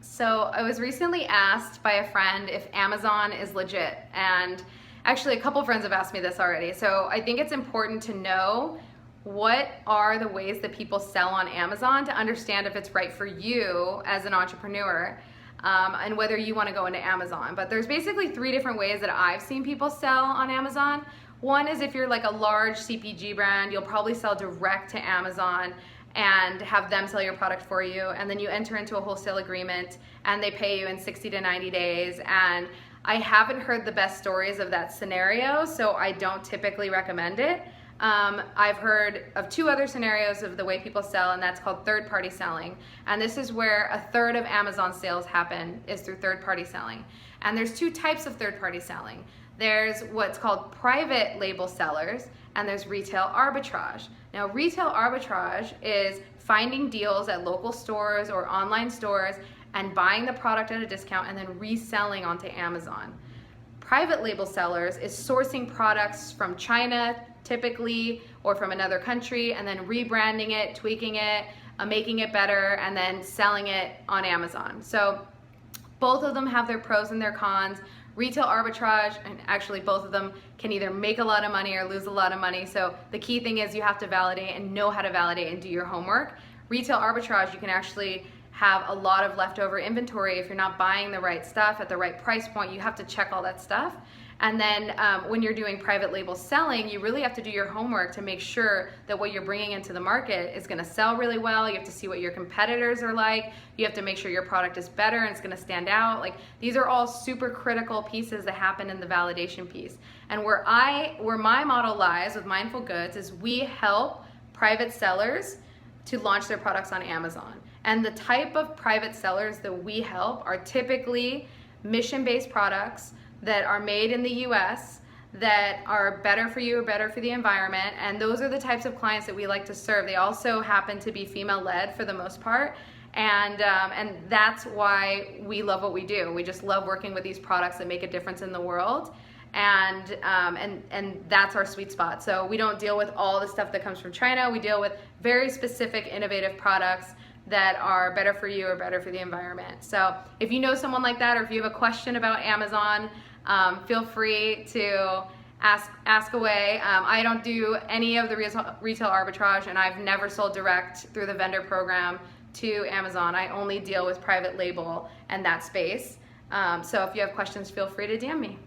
So I was recently asked by a friend if Amazon is legit, and actually a couple friends have asked me this already. So I think it's important to know what are the ways that people sell on Amazon to understand if it's right for you as an entrepreneur, and whether you want to go into Amazon. But there's basically three different ways that I've seen people sell on Amazon. One is if you're like a large CPG brand, you'll probably sell direct to Amazon and have them sell your product for you, and then you enter into a wholesale agreement and they pay you in 60 to 90 days. And I haven't heard the best stories of that scenario, so I don't typically recommend it. I've heard of two other scenarios of the way people sell, and that's called third-party selling. And this is where a third of Amazon sales happen is through third-party selling. And there's two types of third-party selling. There's what's called private label sellers, and there's retail arbitrage. Now, retail arbitrage is finding deals at local stores or online stores and buying the product at a discount and then reselling onto Amazon. Private label sellers is sourcing products from China typically, or from another country, and then rebranding it, tweaking it, making it better, and then selling it on Amazon. So both of them have their pros and their cons. Retail arbitrage, and actually both of them can either make a lot of money or lose a lot of money. So the key thing is you have to validate and know how to validate and do your homework. Retail arbitrage, you can actually have a lot of leftover inventory. If you're not buying the right stuff at the right price point, you have to check all that stuff. And then when you're doing private label selling, you really have to do your homework to make sure that what you're bringing into the market is going to sell really well. You have to see what your competitors are like. You have to make sure your product is better and it's going to stand out. Like, these are all super critical pieces that happen in the validation piece. And where my model lies with Mindful Goods is we help private sellers to launch their products on Amazon. And the type of private sellers that we help are typically mission-based products that are made in the US, that are better for you or better for the environment, and those are the types of clients that we like to serve. They also happen to be female-led for the most part, and that's why we love what we do. We just love working with these products that make a difference in the world, and that's our sweet spot. So we don't deal with all the stuff that comes from China. We deal with very specific, innovative products that are better for you or better for the environment. So if you know someone like that, or if you have a question about Amazon, feel free to ask away. I don't do any of the retail arbitrage, and I've never sold direct through the vendor program to Amazon. I only deal with private label and that space. So if you have questions, feel free to DM me.